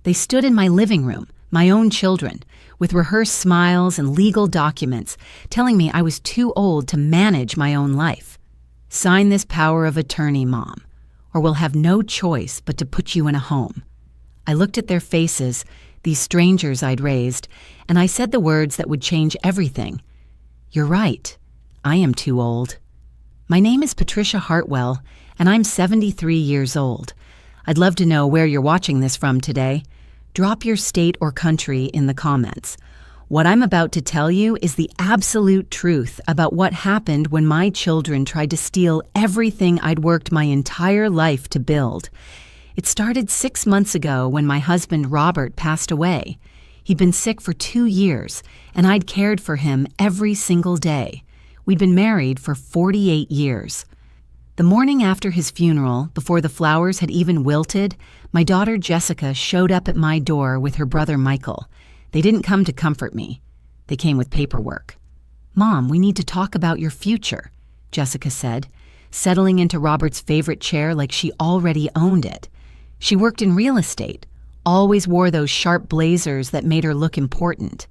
They stood in my living room, my own children, with rehearsed smiles and legal documents, telling me I was too old to manage my own life. Sign this power of attorney, Mom, or we'll have no choice but to put you in a home. I looked at their faces, these strangers I'd raised, and I said the words that would change everything. You're right. I am too old. My name is Patricia Hartwell, and I'm 73 years old. I'd love to know where you're watching this from today. Drop your state or country in the comments. What I'm about to tell you is the absolute truth about what happened when my children tried to steal everything I'd worked my entire life to build. It started 6 months ago when my husband Robert passed away. He'd been sick for 2 years, and I'd cared for him every single day. We'd been married for 48 years. The morning after his funeral, before the flowers had even wilted, my daughter Jessica showed up at my door with her brother Michael. They didn't come to comfort me. They came with paperwork. Mom, we need to talk about your future, Jessica said, settling into Robert's favorite chair like she already owned it. She worked in real estate, always wore those sharp blazers that made her look important.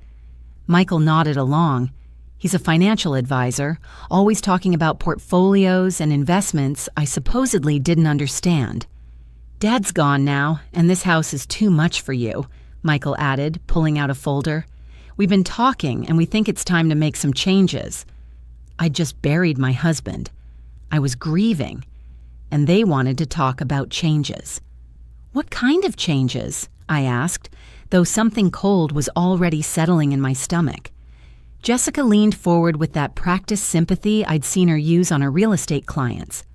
Michael nodded along. He's a financial advisor, always talking about portfolios and investments I supposedly didn't understand. Dad's gone now, and this house is too much for you, Michael added, pulling out a folder. We've been talking, and we think it's time to make some changes. I'd just buried my husband. I was grieving, and they wanted to talk about changes. What kind of changes? I asked, though something cold was already settling in my stomach. Jessica leaned forward with that practiced sympathy I'd seen her use on her real estate clients.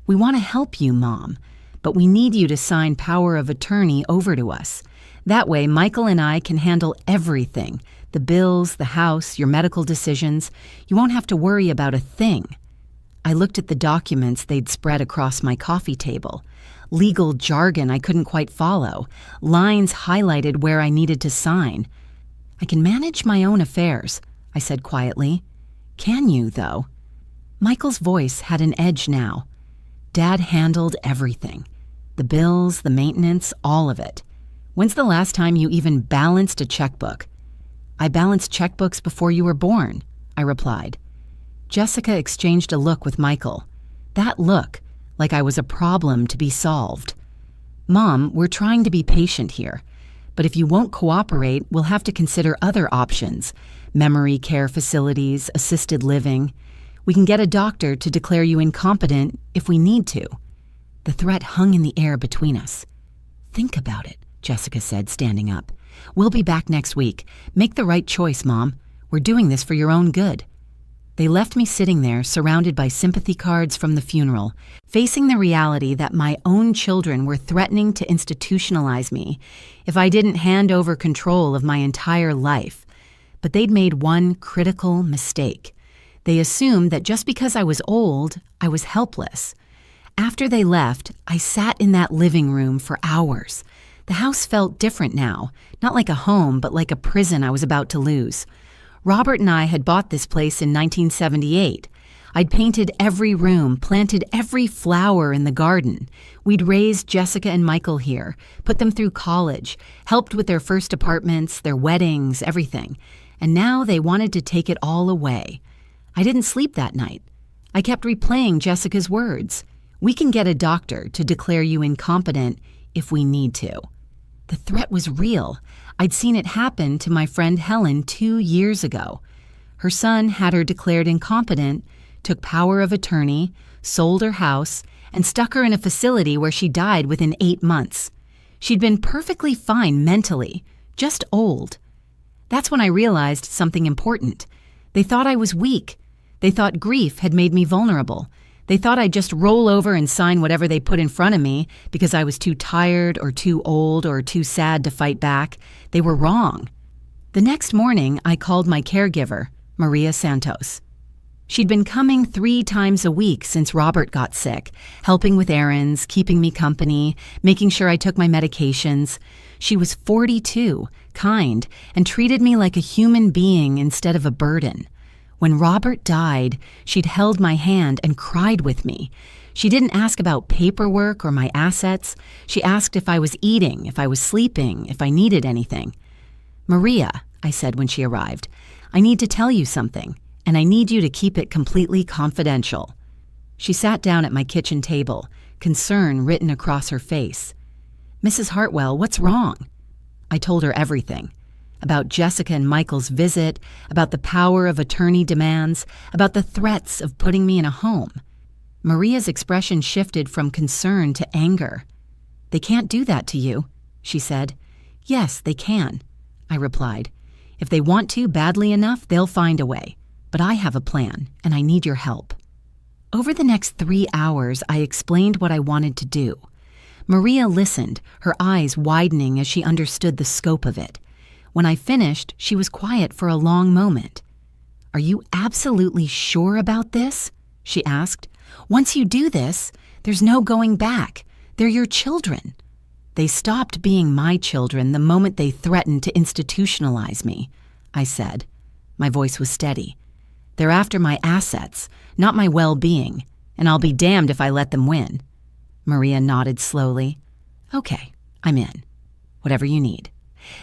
We want to help you, Mom, but we need you to sign power of attorney over to us. That way, Michael and I can handle everything, the bills, the house, your medical decisions. You won't have to worry about a thing. I looked at the documents they'd spread across my coffee table. Legal jargon I couldn't quite follow, lines highlighted where I needed to sign. I can manage my own affairs, I said quietly. Can you, though? Michael's voice had an edge now. Dad handled everything. The bills, the maintenance, all of it. When's the last time you even balanced a checkbook? I balanced checkbooks before you were born, I replied. Jessica exchanged a look with Michael. That look, like I was a problem to be solved. Mom, we're trying to be patient here, but if you won't cooperate, we'll have to consider other options. Memory care facilities, assisted living. We can get a doctor to declare you incompetent if we need to. The threat hung in the air between us. Think about it, Jessica said, standing up. We'll be back next week. Make the right choice, Mom. We're doing this for your own good. They left me sitting there, surrounded by sympathy cards from the funeral, facing the reality that my own children were threatening to institutionalize me if I didn't hand over control of my entire life. But they'd made one critical mistake. They assumed that just because I was old, I was helpless. After they left, I sat in that living room for hours. The house felt different now, not like a home, but like a prison I was about to lose. Robert and I had bought this place in 1978. I'd painted every room, planted every flower in the garden. We'd raised Jessica and Michael here, put them through college, helped with their first apartments, their weddings, everything. And now they wanted to take it all away. I didn't sleep that night. I kept replaying Jessica's words. We can get a doctor to declare you incompetent if we need to. The threat was real. I'd seen it happen to my friend Helen 2 years ago. Her son had her declared incompetent, took power of attorney, sold her house, and stuck her in a facility where she died within 8 months. She'd been perfectly fine mentally, just old. That's when I realized something important. They thought I was weak. They thought grief had made me vulnerable. They thought I'd just roll over and sign whatever they put in front of me because I was too tired or too old or too sad to fight back. They were wrong. The next morning, I called my caregiver, Maria Santos. She'd been coming 3 times a week since Robert got sick, helping with errands, keeping me company, making sure I took my medications. She was 42, kind, and treated me like a human being instead of a burden. When Robert died, she'd held my hand and cried with me. She didn't ask about paperwork or my assets. She asked if I was eating, if I was sleeping, if I needed anything. "Maria," I said when she arrived, "I need to tell you something, and I need you to keep it completely confidential." She sat down at my kitchen table, concern written across her face. "Mrs. Hartwell, what's wrong?" I told her everything. About Jessica and Michael's visit, about the power of attorney demands, about the threats of putting me in a home. Maria's expression shifted from concern to anger. "They can't do that to you," she said. "Yes, they can," I replied. "If they want to badly enough, they'll find a way. But I have a plan, and I need your help." Over the next 3 hours, I explained what I wanted to do. Maria listened, her eyes widening as she understood the scope of it. When I finished, she was quiet for a long moment. "Are you absolutely sure about this?" she asked. "Once you do this, there's no going back. They're your children." "They stopped being my children the moment they threatened to institutionalize me," I said. My voice was steady. "They're after my assets, not my well-being, and I'll be damned if I let them win." Maria nodded slowly. "Okay, I'm in. Whatever you need."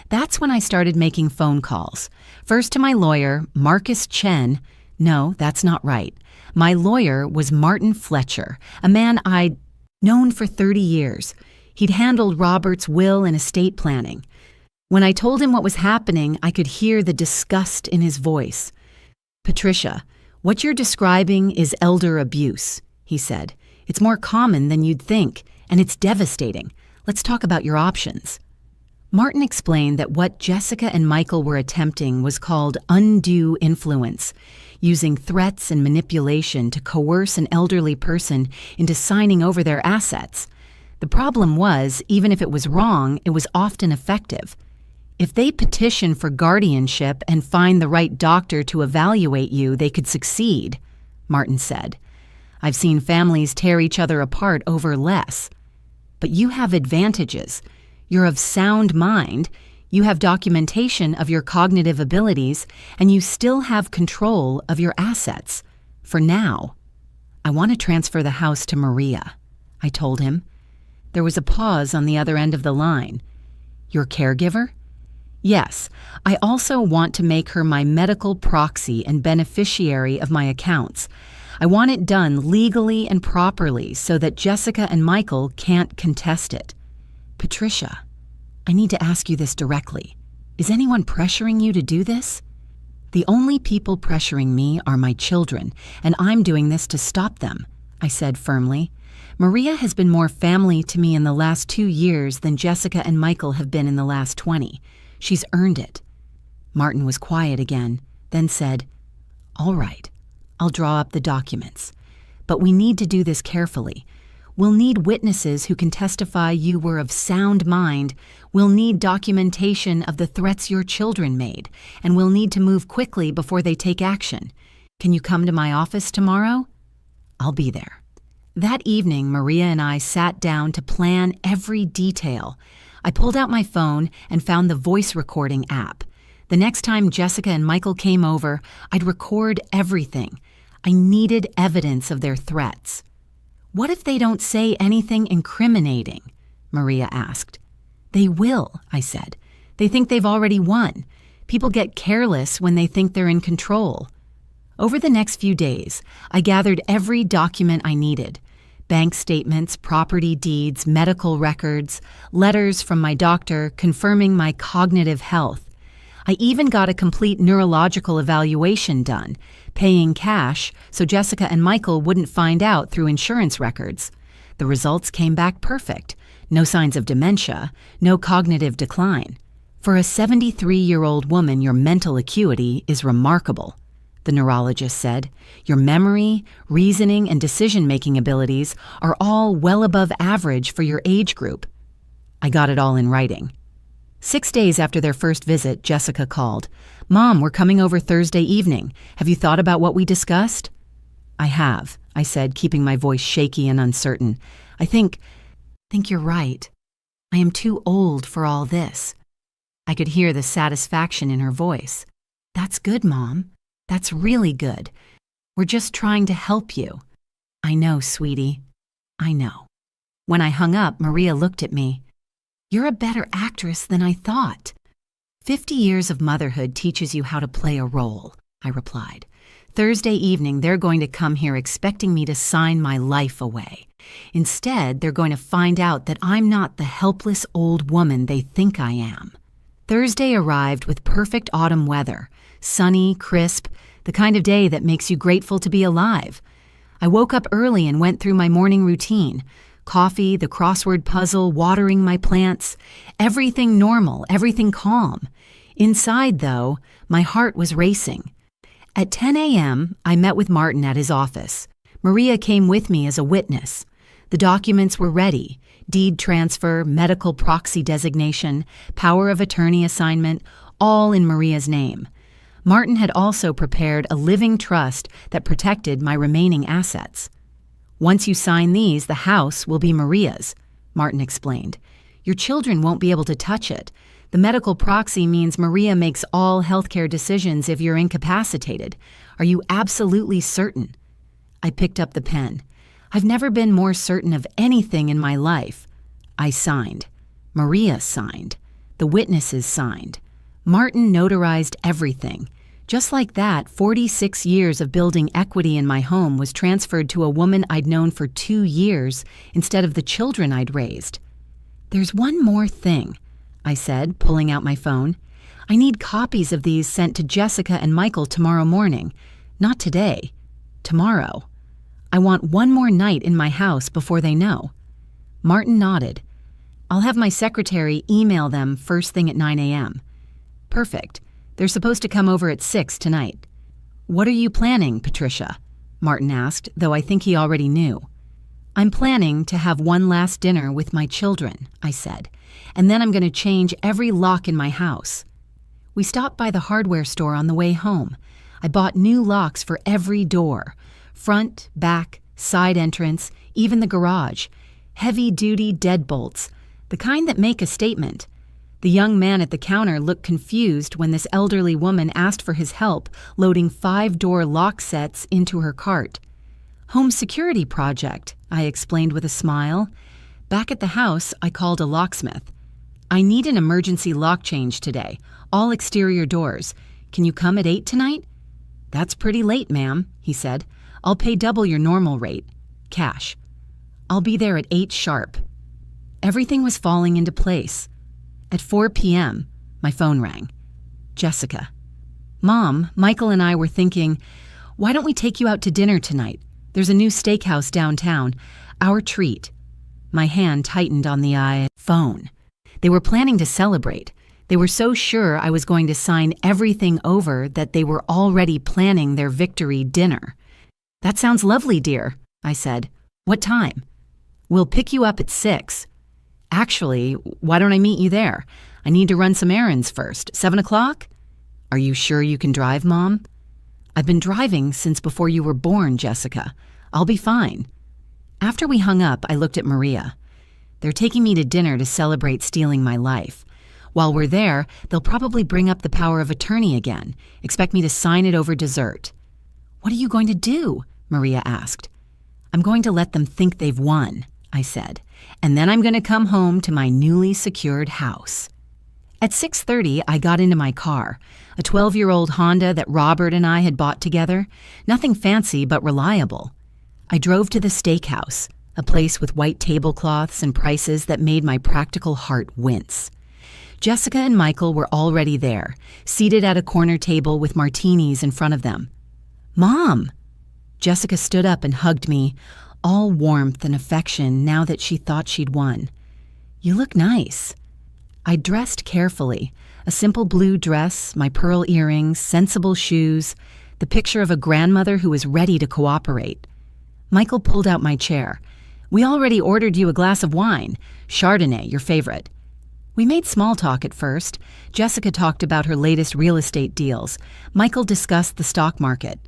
That's when I started making phone calls. First to my lawyer, Marcus Chen. No, that's not right. My lawyer was Martin Fletcher, a man I'd known for 30 years. He'd handled Robert's will and estate planning. When I told him what was happening, I could hear the disgust in his voice. "Patricia, what you're describing is elder abuse," he said. "It's more common than you'd think, and it's devastating. Let's talk about your options." Martin explained that what Jessica and Michael were attempting was called undue influence, using threats and manipulation to coerce an elderly person into signing over their assets. The problem was, even if it was wrong, it was often effective. If they petition for guardianship and find the right doctor to evaluate you, they could succeed, Martin said. "I've seen families tear each other apart over less. But you have advantages. You're of sound mind, you have documentation of your cognitive abilities, and you still have control of your assets. For now." "I want to transfer the house to Maria," I told him. There was a pause on the other end of the line. "Your caregiver?" "Yes, I also want to make her my medical proxy and beneficiary of my accounts. I want it done legally and properly so that Jessica and Michael can't contest it." "Patricia, I need to ask you this directly. Is anyone pressuring you to do this?" "The only people pressuring me are my children, and I'm doing this to stop them," I said firmly. "Maria has been more family to me in the last 2 years than Jessica and Michael have been in the last 20. She's earned it." Martin was quiet again, then said, "All right, I'll draw up the documents. But we need to do this carefully. We'll need witnesses who can testify you were of sound mind. We'll need documentation of the threats your children made, and we'll need to move quickly before they take action. Can you come to my office tomorrow?" "I'll be there." That evening, Maria and I sat down to plan every detail. I pulled out my phone and found the voice recording app. The next time Jessica and Michael came over, I'd record everything. I needed evidence of their threats. "What if they don't say anything incriminating?" Maria asked. "They will," I said. "They think they've already won. People get careless when they think they're in control." Over the next few days, I gathered every document I needed. Bank statements, property deeds, medical records, letters from my doctor confirming my cognitive health. I even got a complete neurological evaluation done, paying cash so Jessica and Michael wouldn't find out through insurance records. The results came back perfect. No signs of dementia, no cognitive decline. For a 73-year-old woman, your mental acuity is remarkable, the neurologist said. Your memory, reasoning, and decision-making abilities are all well above average for your age group. I got it all in writing. 6 days after their first visit, Jessica called. "Mom, we're coming over Thursday evening. Have you thought about what we discussed?" "I have," I said, keeping my voice shaky and uncertain. I think you're right. I am too old for all this." I could hear the satisfaction in her voice. "That's good, Mom. That's really good. We're just trying to help you." "I know, sweetie." I know. When I hung up, Maria looked at me. You're a better actress than I thought. 50 years of motherhood teaches you how to play a role, I replied. Thursday evening, they're going to come here expecting me to sign my life away. Instead, they're going to find out that I'm not the helpless old woman they think I am. Thursday arrived with perfect autumn weather, sunny, crisp, the kind of day that makes you grateful to be alive. I woke up early and went through my morning routine. Coffee, the crossword puzzle, watering my plants. Everything normal, everything calm. Inside, though, my heart was racing. At 10 a.m., I met with Martin at his office. Maria came with me as a witness. The documents were ready: deed transfer, medical proxy designation, power of attorney assignment, all in Maria's name. Martin had also prepared a living trust that protected my remaining assets. Once you sign these, the house will be Maria's, Martin explained. Your children won't be able to touch it. The medical proxy means Maria makes all healthcare decisions if you're incapacitated. Are you absolutely certain? I picked up the pen. I've never been more certain of anything in my life. I signed. Maria signed. The witnesses signed. Martin notarized everything. Just like that, 46 years of building equity in my home was transferred to a woman I'd known for 2 years instead of the children I'd raised. There's one more thing, I said, pulling out my phone. I need copies of these sent to Jessica and Michael tomorrow morning. Not today. Tomorrow. I want one more night in my house before they know. Martin nodded. I'll have my secretary email them first thing at 9 a.m. Perfect. They're supposed to come over at 6 tonight. What are you planning, Patricia? Martin asked, though I think he already knew. I'm planning to have one last dinner with my children, I said, and then I'm going to change every lock in my house. We stopped by the hardware store on the way home. I bought new locks for every door. Front, back, side entrance, even the garage. Heavy-duty deadbolts, the kind that make a statement. The young man at the counter looked confused when this elderly woman asked for his help loading 5-door lock sets into her cart. Home security project, I explained with a smile. Back at the house, I called a locksmith. I need an emergency lock change today, all exterior doors. Can you come at 8 tonight? That's pretty late, ma'am, he said. I'll pay double your normal rate. Cash. I'll be there at 8 sharp. Everything was falling into place. At 4 p.m., my phone rang. Jessica. Mom, Michael and I were thinking, why don't we take you out to dinner tonight? There's a new steakhouse downtown. Our treat. My hand tightened on the phone. They were planning to celebrate. They were so sure I was going to sign everything over that they were already planning their victory dinner. That sounds lovely, dear, I said. What time? We'll pick you up at 6. Actually, why don't I meet you there? I need to run some errands first. 7 o'clock? Are you sure you can drive, Mom? I've been driving since before you were born, Jessica. I'll be fine. After we hung up, I looked at Maria. They're taking me to dinner to celebrate stealing my life. While we're there, they'll probably bring up the power of attorney again, expect me to sign it over dessert. What are you going to do? Maria asked. I'm going to let them think they've won, I said, and then I'm going to come home to my newly secured house. At 6:30, I got into my car, a 12-year-old Honda that Robert and I had bought together, nothing fancy but reliable. I drove to the steakhouse, a place with white tablecloths and prices that made my practical heart wince. Jessica and Michael were already there, seated at a corner table with martinis in front of them. Mom! Jessica stood up and hugged me, all warmth and affection now that she thought she'd won. You look nice. I dressed carefully, a simple blue dress, my pearl earrings, sensible shoes, the picture of a grandmother who was ready to cooperate. Michael pulled out my chair. We already ordered you a glass of wine, Chardonnay, your favorite. We made small talk at first. Jessica talked about her latest real estate deals. Michael discussed the stock market.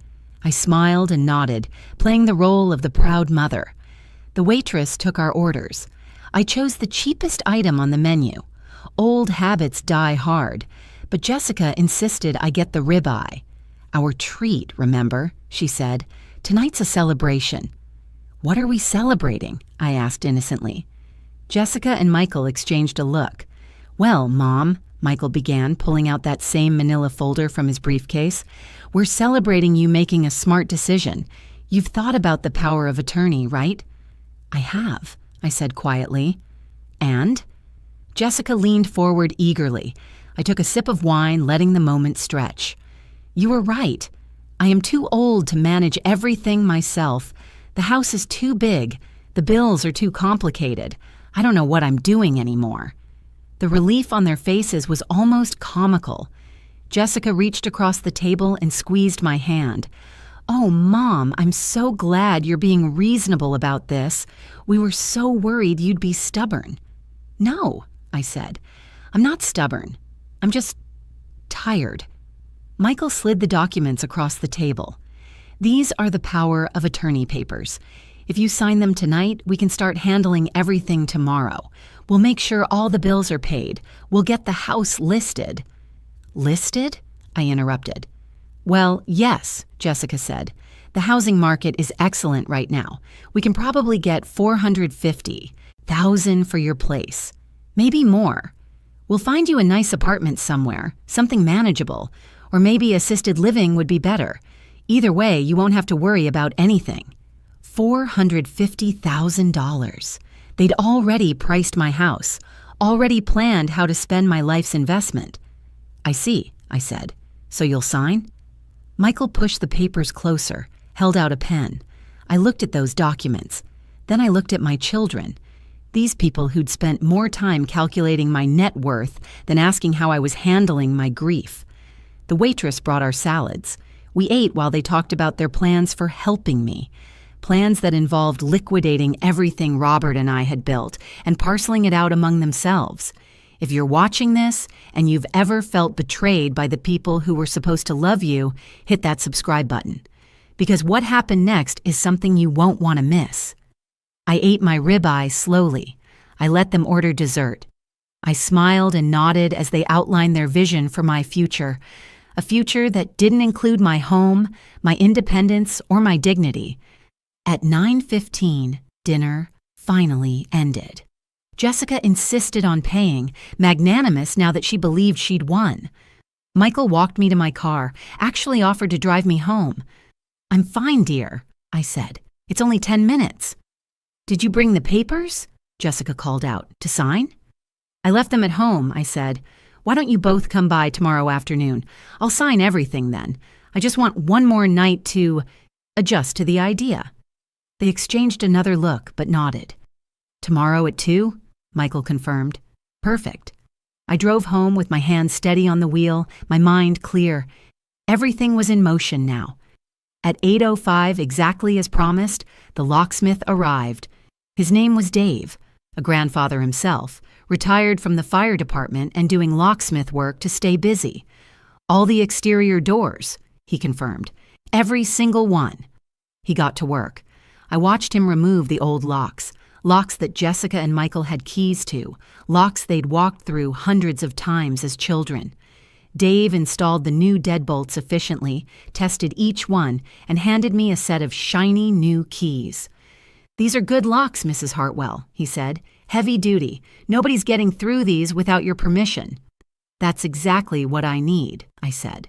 I smiled and nodded, playing the role of the proud mother. The waitress took our orders. I chose the cheapest item on the menu. Old habits die hard, but Jessica insisted I get the ribeye. Our treat, remember, she said. Tonight's a celebration. "What are we celebrating?" I asked innocently. Jessica and Michael exchanged a look. "Well, Mom," Michael began, pulling out that same manila folder from his briefcase, "we're celebrating you making a smart decision. You've thought about the power of attorney, right?" "I have," I said quietly. "And?" Jessica leaned forward eagerly. I took a sip of wine, letting the moment stretch. "You were right. I am too old to manage everything myself. The house is too big. The bills are too complicated. I don't know what I'm doing anymore." The relief on their faces was almost comical. Jessica reached across the table and squeezed my hand. "Oh, Mom, I'm so glad you're being reasonable about this. We were so worried you'd be stubborn." "No," I said. "I'm not stubborn. I'm just tired." Michael slid the documents across the table. "These are the power of attorney papers. If you sign them tonight, we can start handling everything tomorrow. We'll make sure all the bills are paid. We'll get the house listed." "Listed?" I interrupted. "Well, yes," Jessica said. "The housing market is excellent right now. We can probably get $450,000 for your place. Maybe more. We'll find you a nice apartment somewhere, something manageable, or maybe assisted living would be better. Either way, you won't have to worry about anything." $450,000. They'd already priced my house, already planned how to spend my life's investment. "I see," I said. "So you'll sign?" Michael pushed the papers closer, held out a pen. I looked at those documents. Then I looked at my children. These people who'd spent more time calculating my net worth than asking how I was handling my grief. The waitress brought our salads. We ate while they talked about their plans for helping me. Plans that involved liquidating everything Robert and I had built and parceling it out among themselves. If you're watching this and you've ever felt betrayed by the people who were supposed to love you, hit that subscribe button. Because what happened next is something you won't want to miss. I ate my ribeye slowly. I let them order dessert. I smiled and nodded as they outlined their vision for my future. A future that didn't include my home, my independence, or my dignity. At 9:15, dinner finally ended. Jessica insisted on paying, magnanimous now that she believed she'd won. Michael walked me to my car, actually offered to drive me home. "I'm fine, dear," I said. "It's only 10 minutes." "Did you bring the papers?" Jessica called out. "To sign?" "I left them at home," I said. "Why don't you both come by tomorrow afternoon? I'll sign everything then. I just want one more night to adjust to the idea." They exchanged another look, but nodded. "Tomorrow at 2?" Michael confirmed. "Perfect." I drove home with my hands steady on the wheel, my mind clear. Everything was in motion now. At 8:05, exactly as promised, the locksmith arrived. His name was Dave, a grandfather himself, retired from the fire department and doing locksmith work to stay busy. "All the exterior doors," he confirmed. "Every single one." He got to work. I watched him remove the old locks, locks that Jessica and Michael had keys to, locks they'd walked through hundreds of times as children. Dave installed the new deadbolts efficiently, tested each one, and handed me a set of shiny new keys. "These are good locks, Mrs. Hartwell," he said. "Heavy duty. Nobody's getting through these without your permission." "That's exactly what I need," I said.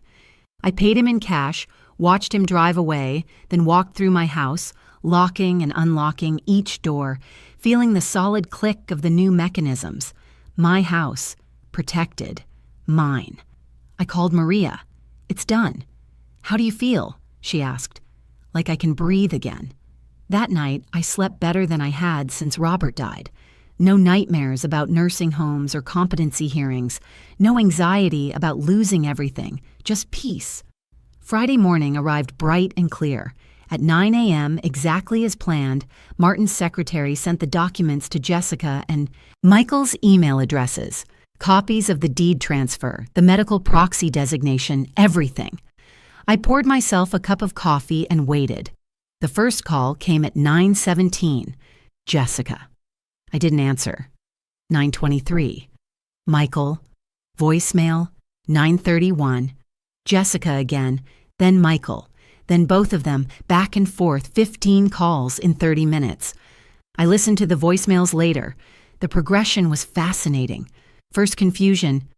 I paid him in cash, watched him drive away, then walked through my house, locking and unlocking each door, feeling the solid click of the new mechanisms. My house. Protected. Mine. I called Maria. "It's done." "How do you feel?" she asked. "Like I can breathe again." That night, I slept better than I had since Robert died. No nightmares about nursing homes or competency hearings. No anxiety about losing everything. Just peace. Friday morning arrived bright and clear. At 9 a.m., exactly as planned, Martin's secretary sent the documents to Jessica and Michael's email addresses, copies of the deed transfer, the medical proxy designation, everything. I poured myself a cup of coffee and waited. The first call came at 9:17. Jessica. I didn't answer. 9:23. Michael. Voicemail. 9:31. Jessica again, then Michael. Then both of them, back and forth, 15 calls in 30 minutes. I listened to the voicemails later. The progression was fascinating. First confusion.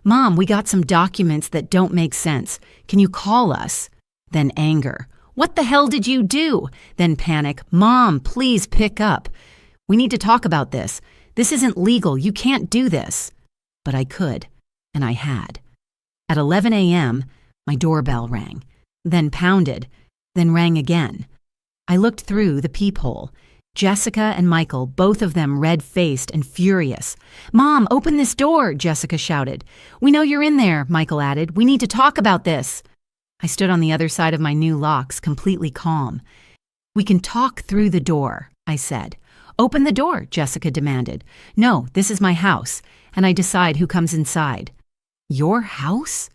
Mom, we got some documents that don't make sense. Can you call us? Then anger. What the hell did you do? Then panic. Mom, please pick up. We need to talk about this. This isn't legal. You can't do this. But I could, and I had. At 11 a.m., my doorbell rang, then pounded, then rang again. I looked through the peephole. Jessica and Michael, both of them red-faced and furious. Mom, open this door, Jessica shouted. We know you're in there, Michael added. We need to talk about this. I stood on the other side of my new locks, completely calm. We can talk through the door, I said. Open the door, Jessica demanded. No, this is my house, and I decide who comes inside. Your house?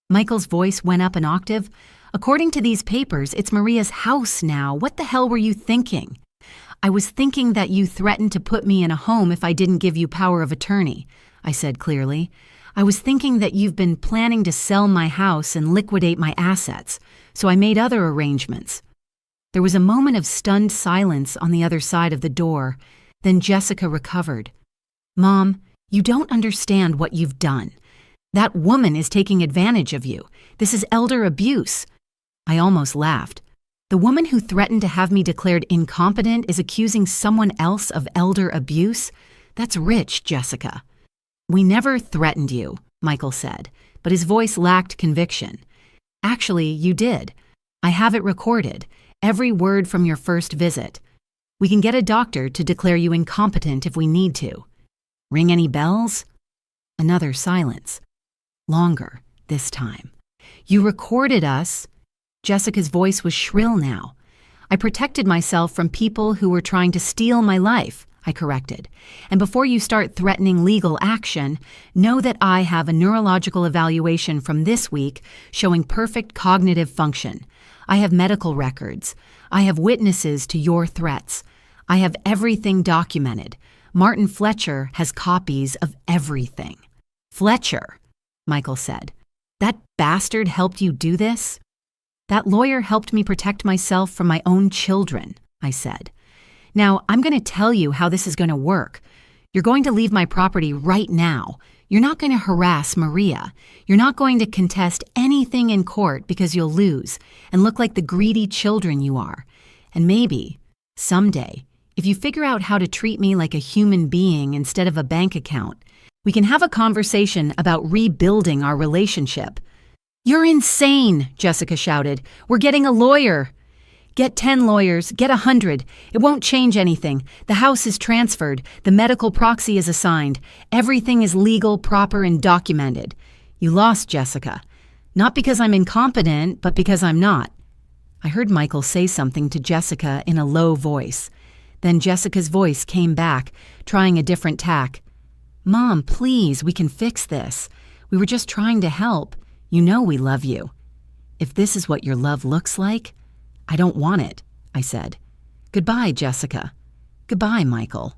Michael's voice went up an octave. According to these papers, it's Maria's house now. What the hell were you thinking? I was thinking that you threatened to put me in a home if I didn't give you power of attorney, I said clearly. I was thinking that you've been planning to sell my house and liquidate my assets, so I made other arrangements. There was a moment of stunned silence on the other side of the door. Then Jessica recovered. Mom, you don't understand what you've done. That woman is taking advantage of you. This is elder abuse. I almost laughed. The woman who threatened to have me declared incompetent is accusing someone else of elder abuse? That's rich, Jessica. We never threatened you, Michael said, but his voice lacked conviction. Actually, you did. I have it recorded, every word from your first visit. We can get a doctor to declare you incompetent if we need to. Ring any bells? Another silence. Longer, this time. You recorded us. Jessica's voice was shrill now. I protected myself from people who were trying to steal my life, I corrected. And before you start threatening legal action, know that I have a neurological evaluation from this week showing perfect cognitive function. I have medical records. I have witnesses to your threats. I have everything documented. Martin Fletcher has copies of everything. Fletcher, Michael said. That bastard helped you do this? That lawyer helped me protect myself from my own children, I said. Now, I'm going to tell you how this is going to work. You're going to leave my property right now. You're not going to harass Maria. You're not going to contest anything in court because you'll lose and look like the greedy children you are. And maybe, someday, if you figure out how to treat me like a human being instead of a bank account, we can have a conversation about rebuilding our relationship. You're insane, Jessica shouted. We're getting a lawyer. Get 10 lawyers, get 100. It won't change anything. The house is transferred. The medical proxy is assigned. Everything is legal, proper, and documented. You lost, Jessica. Not because I'm incompetent, but because I'm not. I heard Michael say something to Jessica in a low voice. Then Jessica's voice came back, trying a different tack. Mom, please, we can fix this. We were just trying to help. You know we love you. If this is what your love looks like, I don't want it, I said. Goodbye, Jessica. Goodbye, Michael.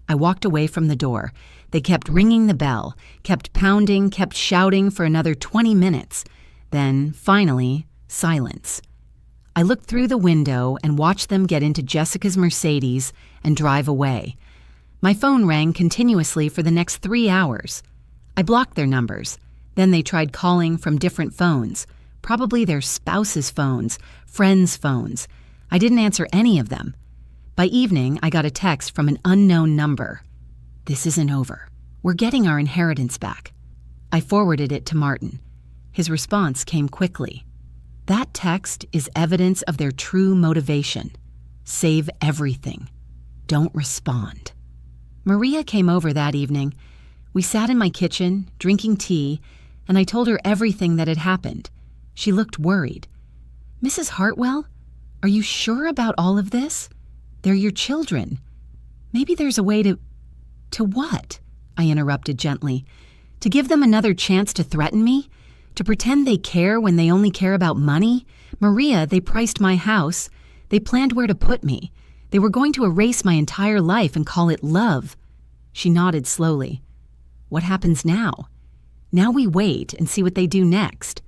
I walked away from the door. They kept ringing the bell, kept pounding, kept shouting for another 20 minutes. Then, finally, silence. I looked through the window and watched them get into Jessica's Mercedes and drive away. My phone rang continuously for the next 3 hours. I blocked their numbers. Then they tried calling from different phones, probably their spouses' phones, friends' phones. I didn't answer any of them. By evening, I got a text from an unknown number. This isn't over. We're getting our inheritance back. I forwarded it to Martin. His response came quickly. That text is evidence of their true motivation. Save everything. Don't respond. Maria came over that evening. We sat in my kitchen, drinking tea, and I told her everything that had happened. She looked worried. Mrs. Hartwell, are you sure about all of this? They're your children. Maybe there's a way to... To what? I interrupted gently. To give them another chance to threaten me? To pretend they care when they only care about money? Maria, they priced my house. They planned where to put me. They were going to erase my entire life and call it love. She nodded slowly. What happens now? Now we wait and see what they do next.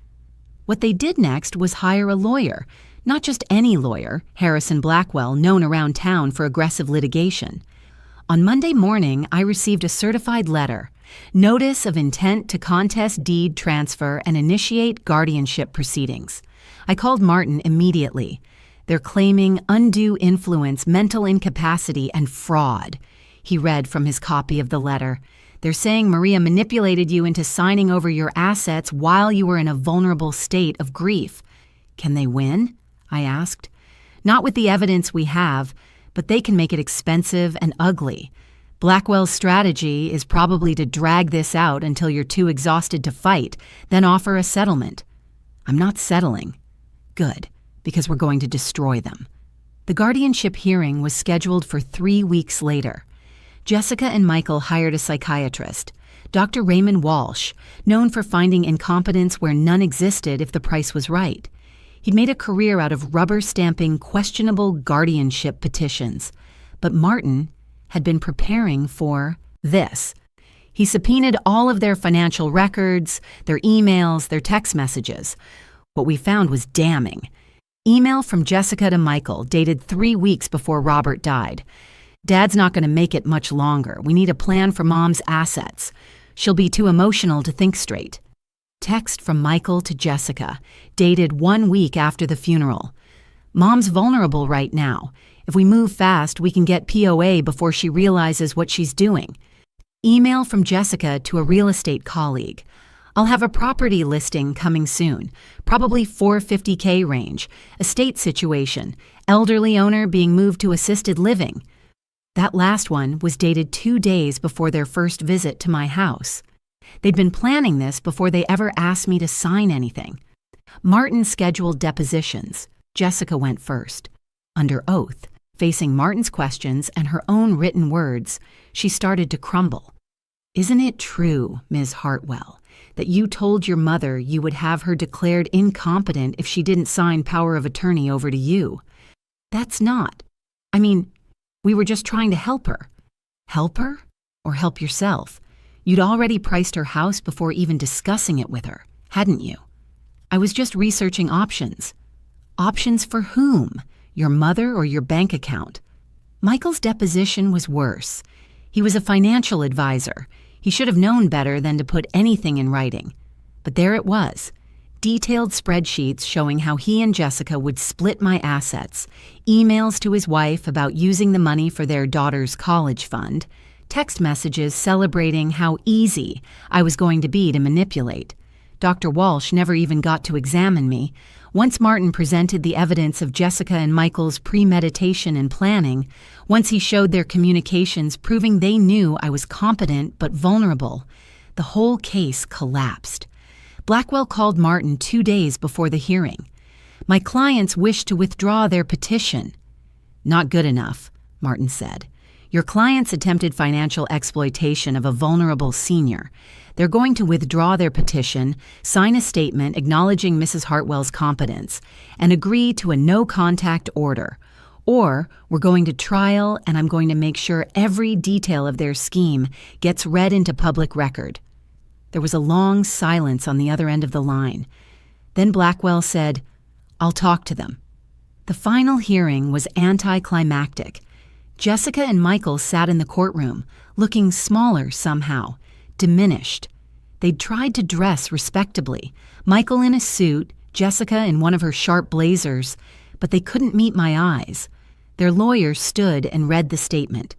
What they did next was hire a lawyer, Not just any lawyer, Harrison Blackwell, known around town for aggressive litigation. On Monday morning, I received a certified letter, notice of intent to contest deed transfer and initiate guardianship proceedings. I called Martin immediately. They're claiming undue influence, mental incapacity, and fraud. He read from his copy of the letter. They're saying Maria manipulated you into signing over your assets while you were in a vulnerable state of grief. Can they win? I asked. Not with the evidence we have, but they can make it expensive and ugly. Blackwell's strategy is probably to drag this out until you're too exhausted to fight, then offer a settlement. I'm not settling. Good, because we're going to destroy them. The guardianship hearing was scheduled for 3 weeks later. Jessica and Michael hired a psychiatrist, Dr. Raymond Walsh, known for finding incompetence where none existed if the price was right. He'd made a career out of rubber-stamping questionable guardianship petitions. But Martin had been preparing for this. He subpoenaed all of their financial records, their emails, their text messages. What we found was damning. Email from Jessica to Michael, dated 3 weeks before Robert died. Dad's not going to make it much longer. We need a plan for Mom's assets. She'll be too emotional to think straight. Text from Michael to Jessica, dated 1 week after the funeral. Mom's vulnerable right now. If we move fast, we can get POA before she realizes what she's doing. Email from Jessica to a real estate colleague. I'll have a property listing coming soon, probably $450K range, estate situation, elderly owner being moved to assisted living. That last one was dated 2 days before their first visit to my house. They'd been planning this before they ever asked me to sign anything. Martin scheduled depositions. Jessica went first. Under oath, facing Martin's questions and her own written words, she started to crumble. Isn't it true, Ms. Hartwell, that you told your mother you would have her declared incompetent if she didn't sign power of attorney over to you? That's not. We were just trying to help her. Help her? Or help yourself? You'd already priced her house before even discussing it with her, hadn't you? I was just researching options. Options for whom? Your mother or your bank account? Michael's deposition was worse. He was a financial advisor. He should have known better than to put anything in writing. But there it was. Detailed spreadsheets showing how he and Jessica would split my assets, emails to his wife about using the money for their daughter's college fund, text messages celebrating how easy I was going to be to manipulate. Dr. Walsh never even got to examine me. Once Martin presented the evidence of Jessica and Michael's premeditation and planning, once he showed their communications proving they knew I was competent but vulnerable, the whole case collapsed. Blackwell called Martin 2 days before the hearing. My clients wished to withdraw their petition. Not good enough, Martin said. Your clients attempted financial exploitation of a vulnerable senior. They're going to withdraw their petition, sign a statement acknowledging Mrs. Hartwell's competence, and agree to a no-contact order. Or we're going to trial, and I'm going to make sure every detail of their scheme gets read into public record. There was a long silence on the other end of the line. Then Blackwell said, I'll talk to them. The final hearing was anticlimactic. Jessica and Michael sat in the courtroom, looking smaller somehow, diminished. They'd tried to dress respectably, Michael in a suit, Jessica in one of her sharp blazers, but they couldn't meet my eyes. Their lawyer stood and read the statement.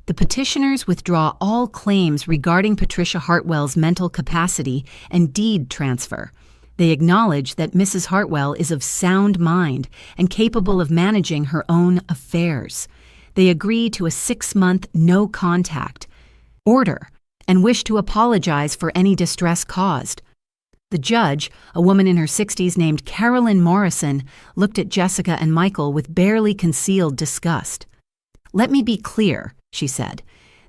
The petitioners withdraw all claims regarding Patricia Hartwell's mental capacity and deed transfer. They acknowledge that Mrs. Hartwell is of sound mind and capable of managing her own affairs. They agree to a 6-month no-contact order and wish to apologize for any distress caused. The judge, a woman in her 60s named Carolyn Morrison, looked at Jessica and Michael with barely concealed disgust. Let me be clear, she said.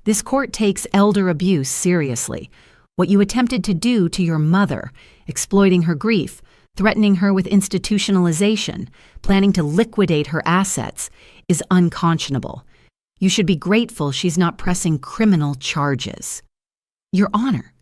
This court takes elder abuse seriously. What you attempted to do to your mother, exploiting her grief, threatening her with institutionalization, planning to liquidate her assets, is unconscionable. You should be grateful she's not pressing criminal charges. Your Honor,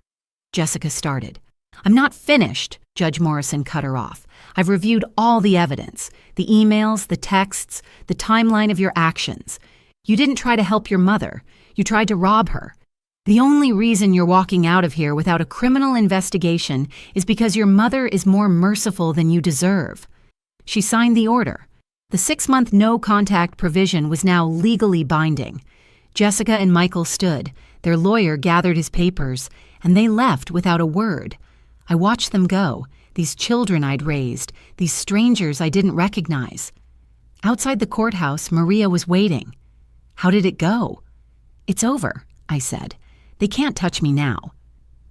Jessica started. I'm not finished, Judge Morrison cut her off. I've reviewed all the evidence, the emails, the texts, the timeline of your actions. You didn't try to help your mother. You tried to rob her. The only reason you're walking out of here without a criminal investigation is because your mother is more merciful than you deserve. She signed the order. The 6-month no-contact provision was now legally binding. Jessica and Michael stood. Their lawyer gathered his papers, and they left without a word. I watched them go, these children I'd raised, these strangers I didn't recognize. Outside the courthouse, Maria was waiting. How did it go? It's over, I said. They can't touch me now.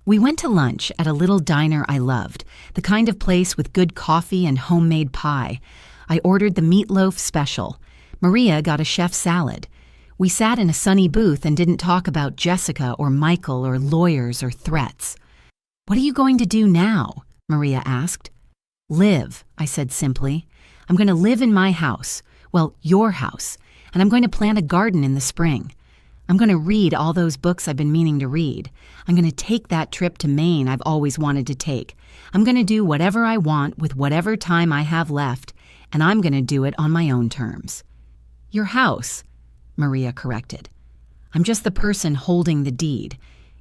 We went to lunch at a little diner I loved, the kind of place with good coffee and homemade pie. I ordered the meatloaf special. Maria got a chef salad. We sat in a sunny booth and didn't talk about Jessica or Michael or lawyers or threats. What are you going to do now? Maria asked. Live, I said simply. I'm going to live in my house, well, your house, and I'm going to plant a garden in the spring. I'm going to read all those books I've been meaning to read. I'm going to take that trip to Maine I've always wanted to take. I'm going to do whatever I want with whatever time I have left, and I'm going to do it on my own terms. Your house, Maria corrected. I'm just the person holding the deed.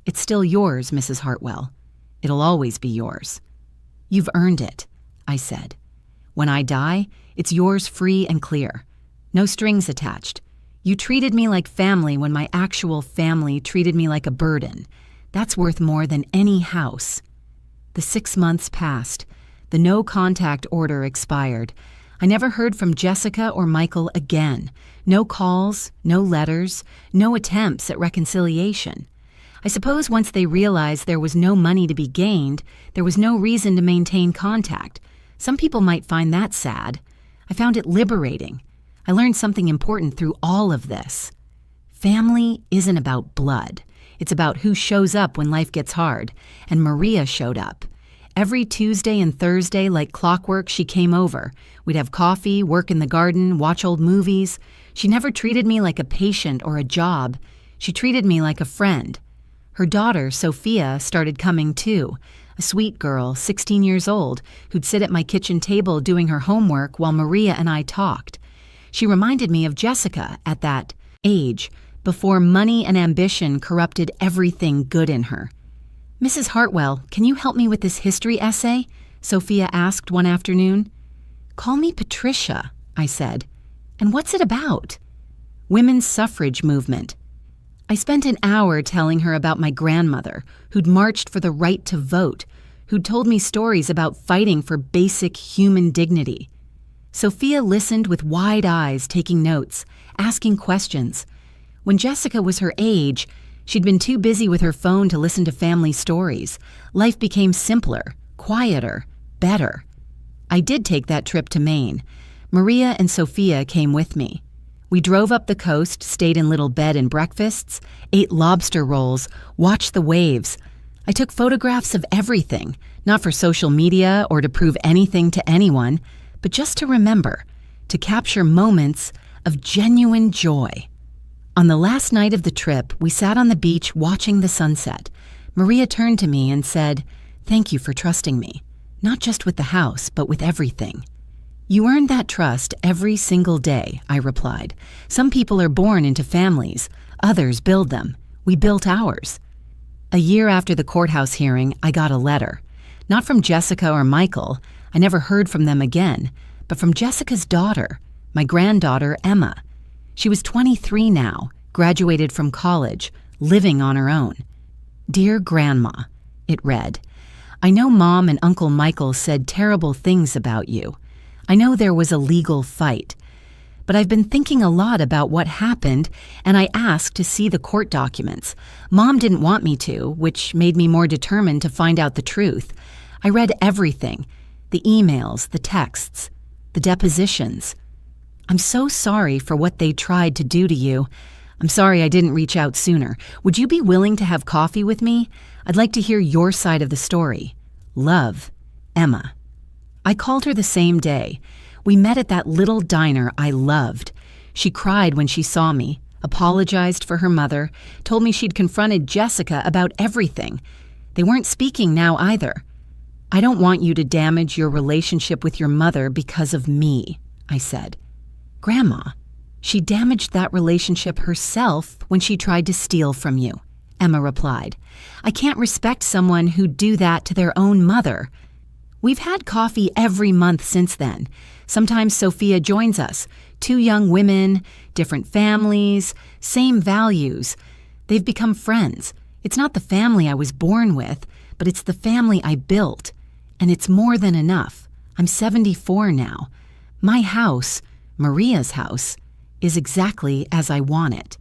It's still yours, Mrs. Hartwell. It'll always be yours. You've earned it, I said. When I die, it's yours free and clear. No strings attached. You treated me like family when my actual family treated me like a burden. That's worth more than any house. The 6 months passed. The no-contact order expired. I never heard from Jessica or Michael again. No calls, no letters, no attempts at reconciliation. I suppose once they realized there was no money to be gained, there was no reason to maintain contact. Some people might find that sad. I found it liberating. I learned something important through all of this. Family isn't about blood. It's about who shows up when life gets hard. And Maria showed up. Every Tuesday and Thursday, like clockwork, she came over. We'd have coffee, work in the garden, watch old movies. She never treated me like a patient or a job. She treated me like a friend. Her daughter, Sophia, started coming too. A sweet girl, 16 years old, who'd sit at my kitchen table doing her homework while Maria and I talked. She reminded me of Jessica at that age, before money and ambition corrupted everything good in her. Mrs. Hartwell, can you help me with this history essay? Sophia asked one afternoon. Call me Patricia, I said. And what's it about? Women's suffrage movement. I spent an hour telling her about my grandmother, who'd marched for the right to vote, who'd told me stories about fighting for basic human dignity. Sophia listened with wide eyes, taking notes, asking questions. When Jessica was her age, she'd been too busy with her phone to listen to family stories. Life became simpler, quieter, better. I did take that trip to Maine. Maria and Sophia came with me. We drove up the coast, stayed in little bed and breakfasts, ate lobster rolls, watched the waves. I took photographs of everything, not for social media or to prove anything to anyone, but just to remember, to capture moments of genuine joy. On the last night of the trip, we sat on the beach watching the sunset. Maria turned to me and said, "Thank you for trusting me, not just with the house, but with everything." "You earn that trust every single day," I replied. "Some people are born into families. Others build them. We built ours." A year after the courthouse hearing, I got a letter. Not from Jessica or Michael. I never heard from them again, but from Jessica's daughter, my granddaughter, Emma. She was 23 now, graduated from college, living on her own. "Dear Grandma," it read, "I know Mom and Uncle Michael said terrible things about you. I know there was a legal fight. But I've been thinking a lot about what happened, and I asked to see the court documents. Mom didn't want me to, which made me more determined to find out the truth. I read everything, the emails, the texts, the depositions. I'm so sorry for what they tried to do to you. I'm sorry I didn't reach out sooner. Would you be willing to have coffee with me? I'd like to hear your side of the story. Love, Emma." I called her the same day. We met at that little diner I loved. She cried when she saw me, apologized for her mother, told me she'd confronted Jessica about everything. They weren't speaking now either. I don't want you to damage your relationship with your mother because of me, I said. Grandma, she damaged that relationship herself when she tried to steal from you, Emma replied. I can't respect someone who'd do that to their own mother. We've had coffee every month since then. Sometimes Sophia joins us. 2 young women, different families, same values. They've become friends. It's not the family I was born with, but it's the family I built. And it's more than enough. I'm 74 now. My house, Maria's house, is exactly as I want it.